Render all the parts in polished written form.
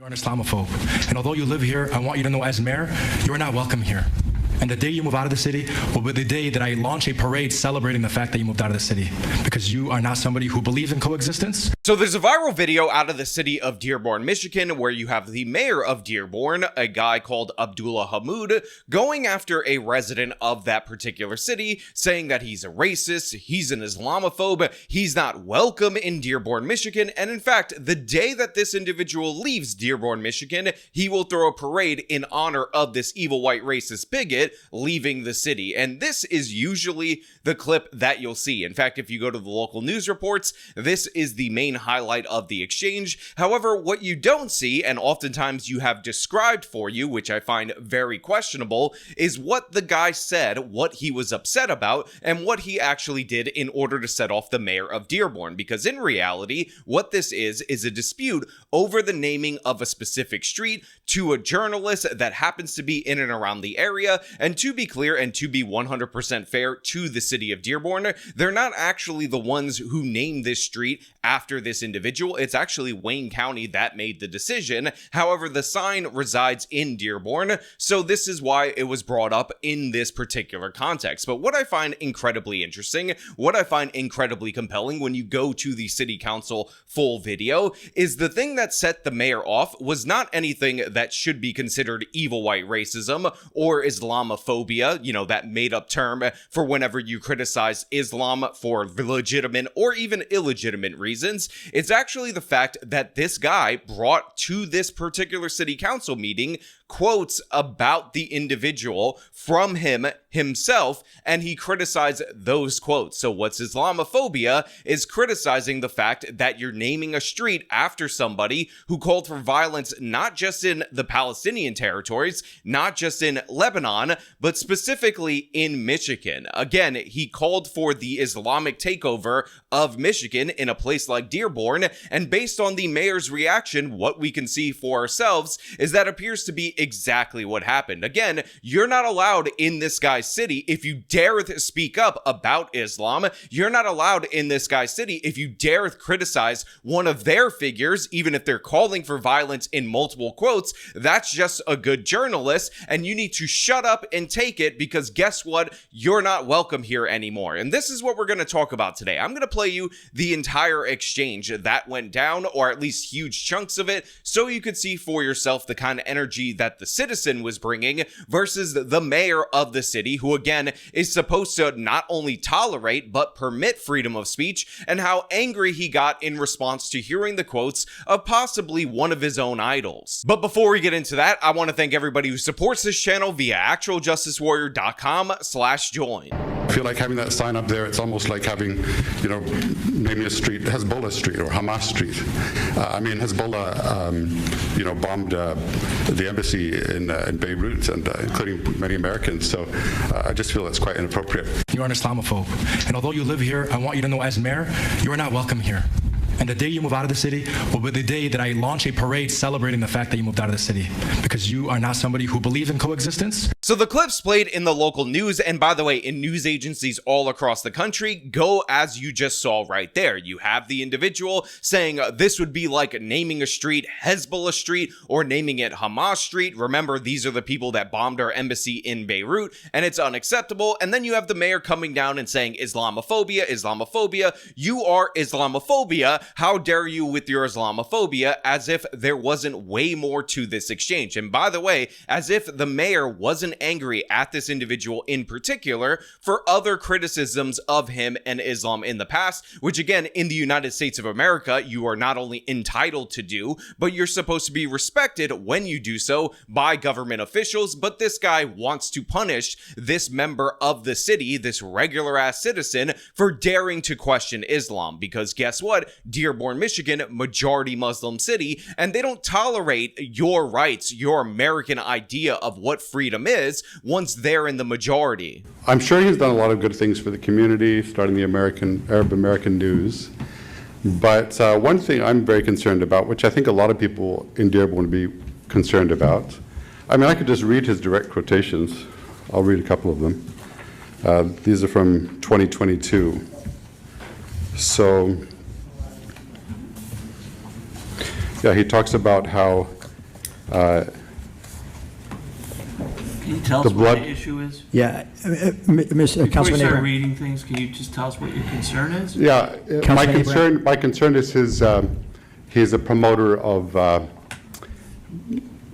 You're an Islamophobe, and although you live here, I want you to know as mayor, you are not welcome here. And the day you move out of the city will be the day that I launch a parade celebrating the fact that you moved out of the city, because you are not somebody who believes in coexistence. So there's a viral video out of the city of Dearborn, Michigan, where you have the mayor of Dearborn, a guy called Abdullah Hamoud, going after a resident of that particular city, saying that he's a racist, he's an Islamophobe, he's not welcome in Dearborn, Michigan, and in fact, the day that this individual leaves Dearborn, Michigan, he will throw a parade in honor of this evil white racist bigot leaving the city. And this is usually the clip that you'll see. In fact, if you go to the local news reports, this is the main highlight of the exchange. However, what you don't see, and oftentimes you have described for you, which I find very questionable, is what the guy said, what he was upset about, and what he actually did in order to set off the mayor of Dearborn. Because in reality, what this is a dispute over the naming of a specific street to a journalist that happens to be in and around the area. And to be clear and to be 100% fair to the city of Dearborn, they're not actually the ones who named this street after this individual. It's actually Wayne County that made the decision. However, the sign resides in Dearborn, so this is why it was brought up in this particular context. But what I find incredibly interesting, what I find incredibly compelling when you go to the city council full video, is the thing that set the mayor off was not anything that should be considered evil white racism or Islamophobia, that made up term for whenever you criticize Islam for legitimate or even illegitimate reasons. It's actually the fact that this guy brought to this particular city council meeting quotes about the individual from himself, and he criticized those quotes. So what's Islamophobia is criticizing the fact that you're naming a street after somebody who called for violence not just in the Palestinian territories, not just in Lebanon, but specifically in Michigan. Again, he called for the Islamic takeover of Michigan in a place like Dearborn, and based on the mayor's reaction, what we can see for ourselves is that appears to be exactly what happened. Again, you're not allowed in this guy's city if you dare speak up about Islam. You're not allowed in this guy's city if you dare criticize one of their figures, even if they're calling for violence in multiple quotes. That's just a good journalist, and you need to shut up and take it, because guess what? You're not welcome here anymore. And this is what we're going to talk about today. I'm going to play you the entire exchange that went down, or at least huge chunks of it, so you could see for yourself the kind of energy that the citizen was bringing versus the mayor of the city, who again is supposed to not only tolerate but permit freedom of speech, and how angry he got in response to hearing the quotes of possibly one of his own idols. But before we get into that, I want to thank everybody who supports this channel via actualjusticewarrior.com/join. I feel like having that sign up there, it's almost like having, naming a street Hezbollah Street or Hamas Street. Hezbollah, bombed the embassy in Beirut, and including many Americans. So I just feel it's quite inappropriate. You're an Islamophobe, and although you live here, I want you to know as mayor, you are not welcome here. And the day you move out of the city will be the day that I launch a parade celebrating the fact that you moved out of the city, because you are not somebody who believes in coexistence. So the clips played in the local news, and by the way, in news agencies all across the country, go as you just saw right there. You have the individual saying this would be like naming a street Hezbollah Street or naming it Hamas Street. Remember, these are the people that bombed our embassy in Beirut, and it's unacceptable. And then you have the mayor coming down and saying Islamophobia, Islamophobia, you are Islamophobia. How dare you with your Islamophobia, as if there wasn't way more to this exchange. And by the way, as if the mayor wasn't angry at this individual in particular for other criticisms of him and Islam in the past, which again, in the United States of America, you are not only entitled to do, but you're supposed to be respected when you do so by government officials. But this guy wants to punish this member of the city, this regular ass citizen, for daring to question Islam, because guess what? Dearborn, Michigan, majority Muslim city, and they don't tolerate your rights, your American idea of what freedom is, once they're in the majority. I'm sure he's done a lot of good things for the community, starting the Arab American News. But one thing I'm very concerned about, which I think a lot of people in Dearborn would be concerned about, I could just read his direct quotations. I'll read a couple of them. These are from 2022. So, yeah, he talks about how Can you tell us The what blood- the issue is? Yeah, Before you Councilman start Abram. reading things, can you just tell us what your concern is? Yeah, Councilman my concern is he's a promoter of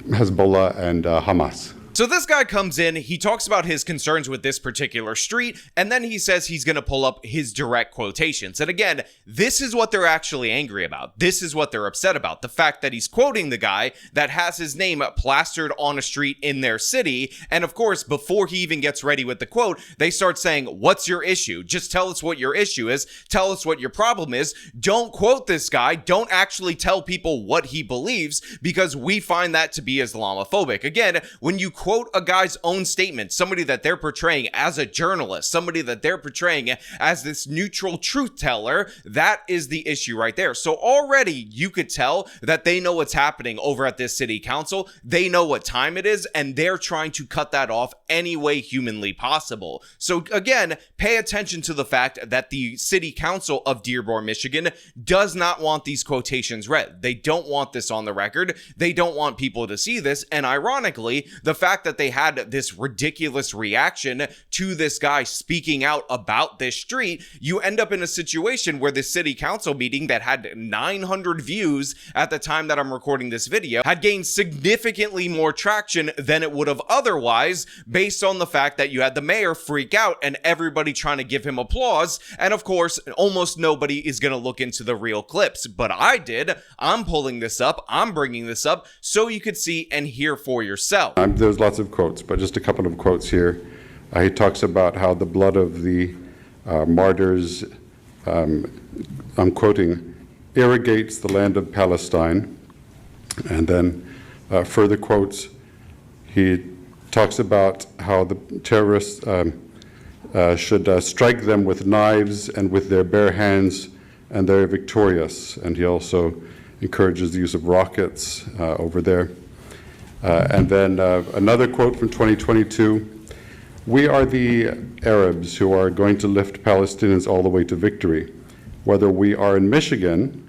Hezbollah and Hamas. So this guy comes in, he talks about his concerns with this particular street, and then he says he's going to pull up his direct quotations. And again, this is what they're actually angry about. This is what they're upset about. The fact that he's quoting the guy that has his name plastered on a street in their city. And of course, before he even gets ready with the quote, they start saying, what's your issue? Just tell us what your issue is. Tell us what your problem is. Don't quote this guy. Don't actually tell people what he believes, because we find that to be Islamophobic. Again, when you quote a guy's own statement, somebody that they're portraying as a journalist, somebody that they're portraying as this neutral truth teller, that is the issue right there. So already you could tell that they know what's happening over at this city council. They know what time it is, and they're trying to cut that off any way humanly possible. So again, pay attention to the fact that the city council of Dearborn, Michigan does not want these quotations read. They don't want this on the record. They don't want people to see this. And ironically, the fact that they had this ridiculous reaction to this guy speaking out about this street, you end up in a situation where the city council meeting that had 900 views at the time that I'm recording this video had gained significantly more traction than it would have otherwise, based on the fact that you had the mayor freak out and everybody trying to give him applause. And of course, almost nobody is going to look into the real clips, but I did. I'm pulling this up. I'm bringing this up so you could see and hear for yourself. There's lots of quotes, but just a couple of quotes here. He talks about how the blood of the martyrs, I'm quoting, irrigates the land of Palestine. And then further quotes, he talks about how the terrorists should strike them with knives and with their bare hands, and they're victorious. And he also encourages the use of rockets over there. And then another quote from 2022, "We are the Arabs who are going to lift Palestinians all the way to victory, whether we are in Michigan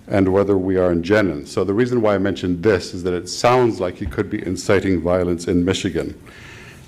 and whether we are in Jenin." So the reason why I mentioned this is that it sounds like he could be inciting violence in Michigan.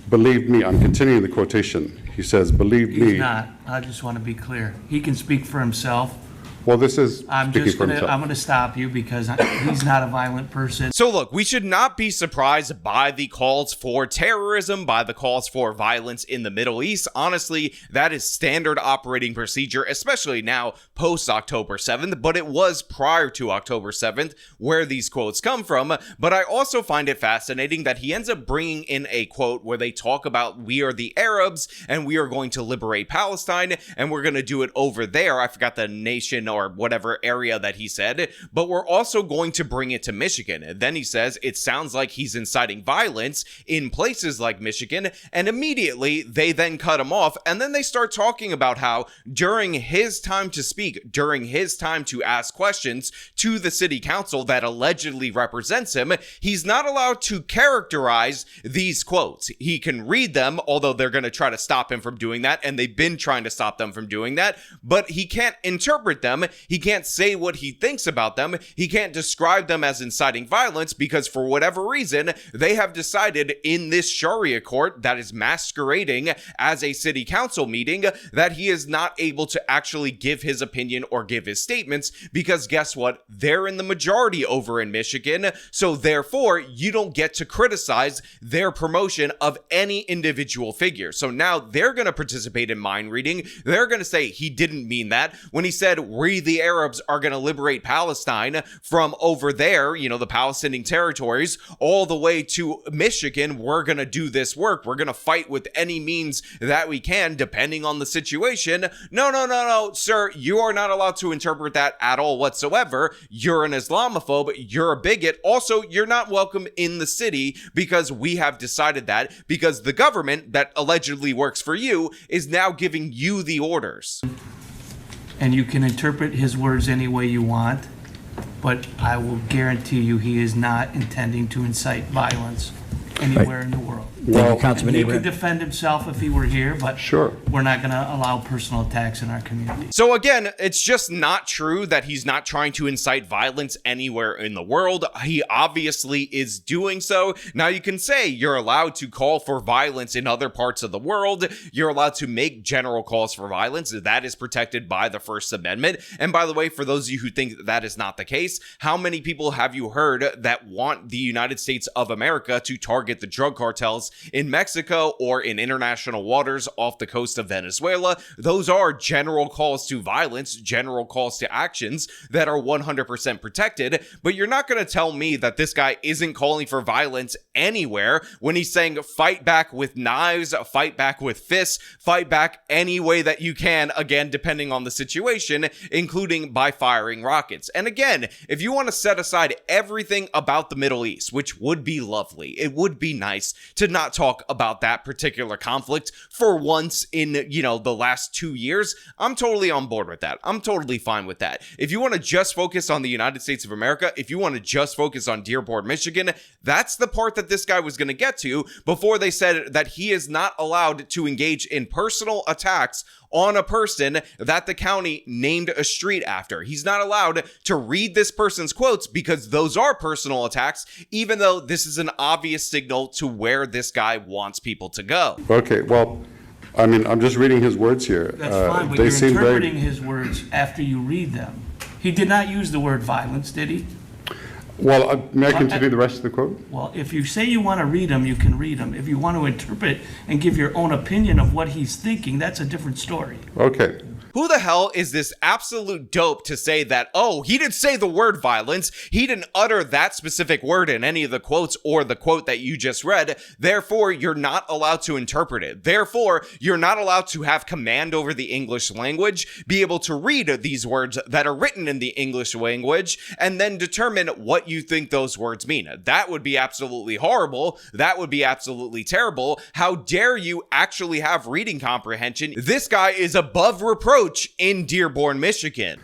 "Believe me," I'm continuing the quotation. He says, "Believe me." He's not. I just want to be clear. He can speak for himself. Well, this is I'm speaking just for gonna himself. stop you because he's not a violent person. So look, we should not be surprised by the calls for terrorism, by the calls for violence in the Middle East. Honestly, that is standard operating procedure, especially now post-October 7th, but it was prior to October 7th where these quotes come from. But I also find it fascinating that he ends up bringing in a quote where they talk about we are the Arabs and we are going to liberate Palestine and we're going to do it over there. I forgot the nation or whatever area that he said, but we're also going to bring it to Michigan. And then he says it sounds like he's inciting violence in places like Michigan, and immediately they then cut him off, and then they start talking about how during his time to speak, during his time to ask questions to the city council that allegedly represents him, he's not allowed to characterize these quotes. He can read them, although they're going to try to stop him from doing that, and they've been trying to stop them from doing that, but he can't interpret them. He can't say what he thinks about them. He can't describe them as inciting violence because for whatever reason, they have decided in this Sharia court that is masquerading as a city council meeting that he is not able to actually give his opinion or give his statements because guess what? They're in the majority over in Michigan. So therefore, you don't get to criticize their promotion of any individual figure. So now they're going to participate in mind reading. They're going to say he didn't mean that when he said we the Arabs are going to liberate Palestine from over there, you know, the Palestinian territories, all the way to Michigan. We're going to do this work. We're going to fight with any means that we can, depending on the situation. No, sir, you are not allowed to interpret that at all whatsoever. You're an Islamophobe. You're a bigot. Also, you're not welcome in the city because we have decided that because the government that allegedly works for you is now giving you the orders. And you can interpret his words any way you want, but I will guarantee you he is not intending to incite violence anywhere in the world. Well, Councilman He could Abraham. defend himself if he were here, but Sure. we're not going to allow personal attacks in our community. So again, it's just not true that he's not trying to incite violence anywhere in the world. He obviously is doing so. Now you can say you're allowed to call for violence in other parts of the world. You're allowed to make general calls for violence. That is protected by the First Amendment. And by the way, for those of you who think that is not the case, how many people have you heard that want the United States of America to target the drug cartels in Mexico or in international waters off the coast of Venezuela? Those are general calls to violence, general calls to actions that are 100% protected. But you're not going to tell me that this guy isn't calling for violence anywhere when he's saying fight back with knives, fight back with fists, fight back any way that you can, again, depending on the situation, including by firing rockets. And again, if you want to set aside everything about the Middle East, which would be lovely, it would be nice to not talk about that particular conflict for once in, the last 2 years, I'm totally on board with that. I'm totally fine with that. If you want to just focus on the United States of America, if you want to just focus on Dearborn, Michigan, that's the part that this guy was going to get to before they said that he is not allowed to engage in personal attacks on a person that the county named a street after. He's not allowed to read this person's quotes because those are personal attacks, even though this is an obvious signal to where this guy wants people to go. Okay, well, I mean, I'm just reading his words here. That's fine, but They you're seem interpreting his words after you read them. He did not use the word violence, did he? Well, may I continue the rest of the quote? Well, if you say you want to read them, you can read them. If you want to interpret and give your own opinion of what he's thinking, that's a different story. Okay. Who the hell is this absolute dope to say that, oh, he didn't say the word violence, he didn't utter that specific word in any of the quotes or the quote that you just read, therefore you're not allowed to interpret it. Therefore, you're not allowed to have command over the English language, be able to read these words that are written in the English language, and then determine what you think those words mean. That would be absolutely horrible. That would be absolutely terrible. How dare you actually have reading comprehension? This guy is above reproach in Dearborn, Michigan.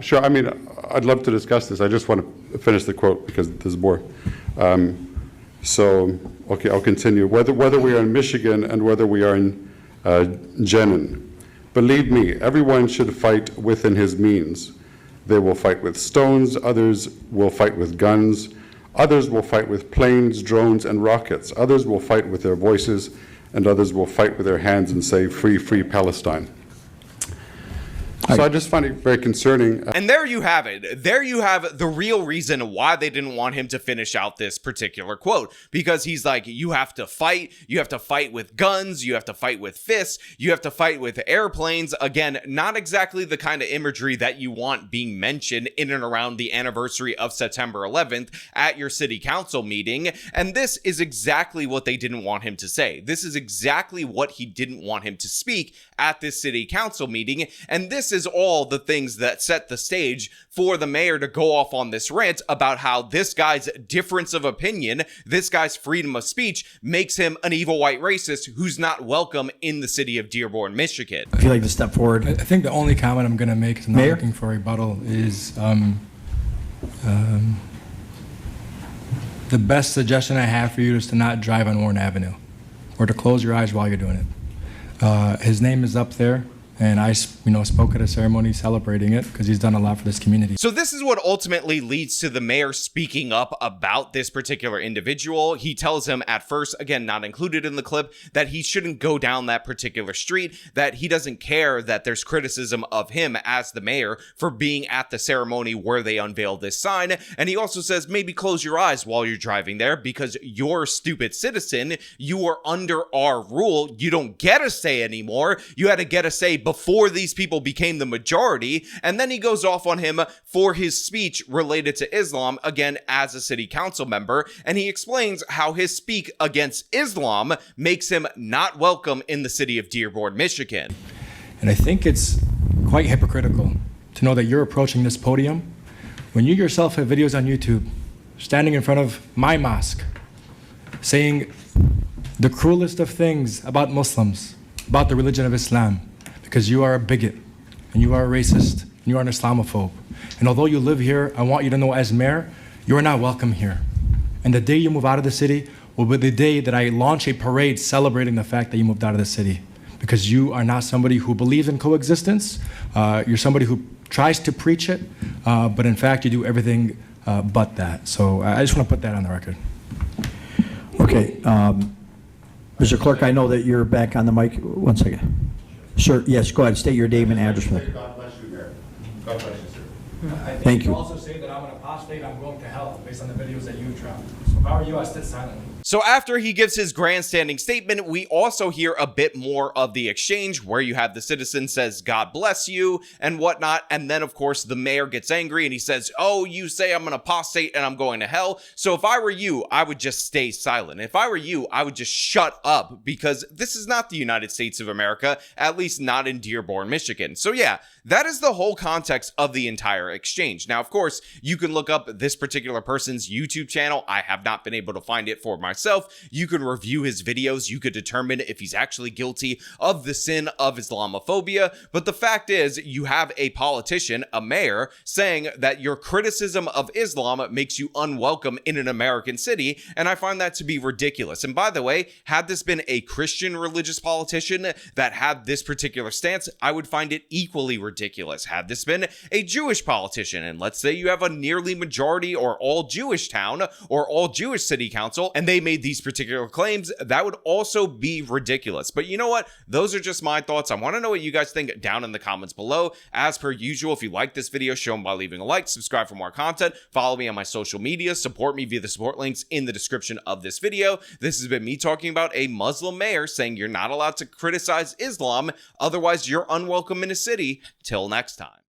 Sure, I mean, I'd love to discuss this. I just want to finish the quote because this is more. Okay, I'll continue. Whether we are in Michigan and whether we are in Jenin, believe me, everyone should fight within his means. They will fight with stones, others will fight with guns, others will fight with planes, drones, and rockets, others will fight with their voices, and others will fight with their hands and say, free, free Palestine. So I just find it very concerning. And there you have it. There you have the real reason why they didn't want him to finish out this particular quote. Because he's like, you have to fight with guns, you have to fight with fists, you have to fight with airplanes. Again, not exactly the kind of imagery that you want being mentioned in and around the anniversary of September 11th at your city council meeting. And this is exactly what they didn't want him to say. This is exactly what he didn't want him to speak at this city council meeting. And this is all the things that set the stage for the mayor to go off on this rant about how this guy's difference of opinion, this guy's freedom of speech, makes him an evil white racist who's not welcome in the city of Dearborn, Michigan. If you'd like to step forward. I think the only comment I'm going to make, 'cause I'm not Mayor? looking for a rebuttal, is the best suggestion I have for you is to not drive on Warren Avenue or to close your eyes while you're doing it. His name is up there. And I, spoke at a ceremony celebrating it because he's done a lot for this community. So this is what ultimately leads to the mayor speaking up about this particular individual. He tells him at first, again, not included in the clip, that he shouldn't go down that particular street, that he doesn't care that there's criticism of him as the mayor for being at the ceremony where they unveiled this sign. And he also says, maybe close your eyes while you're driving there because you're a stupid citizen. You are under our rule. You don't get a say anymore. You had to get a say before these people became the majority. And then he goes off on him for his speech related to Islam, again, as a city council member. And he explains how his speak against Islam makes him not welcome in the city of Dearborn, Michigan. And I think it's quite hypocritical to know that you're approaching this podium when you yourself have videos on YouTube standing in front of my mosque saying the cruelest of things about Muslims, about the religion of Islam, because you are a bigot, and you are a racist, and you are an Islamophobe. And although you live here, I want you to know as mayor, you are not welcome here. And the day you move out of the city will be the day that I launch a parade celebrating the fact that you moved out of the city. Because you are not somebody who believes in coexistence. You're somebody who tries to preach it, but in fact you do everything but that. So I just want to put that on the record. Okay. Mr. Clerk, I know that you're back on the mic. One second. Sir, yes, go ahead. State your name and address for that. God bless you, Mayor. God bless you, sir. I think Thank you. also say that I'm an apostate, I'm going to hell, based on the videos that you dropped. So if I were you, I'd sit silently. So after he gives his grandstanding statement, we also hear a bit more of the exchange where you have the citizen says, God bless you and whatnot. And then, of course, the mayor gets angry and he says, oh, you say I'm an apostate and I'm going to hell. So if I were you, I would just stay silent. If I were you, I would just shut up, because this is not the United States of America, at least not in Dearborn, Michigan. So yeah, that is the whole context of the entire exchange. Now, of course, you can look up this particular person's YouTube channel. I have not been able to find it for myself. You can review his videos. You could determine if he's actually guilty of the sin of Islamophobia. But the fact is, you have a politician, a mayor, saying that your criticism of Islam makes you unwelcome in an American city. And I find that to be ridiculous. And by the way, had this been a Christian religious politician that had this particular stance, I would find it equally ridiculous. Had this been a Jewish politician, and let's say you have a nearly majority or all Jewish town or all Jewish city council, and they made these particular claims, that would also be ridiculous. But you know what? Those are just my thoughts. I want to know what you guys think down in the comments below. As per usual, if you like this video, show them by leaving a like, subscribe for more content, follow me on my social media, support me via the support links in the description of this video. This has been me talking about a Muslim mayor saying you're not allowed to criticize Islam, otherwise you're unwelcome in a city. Till next time.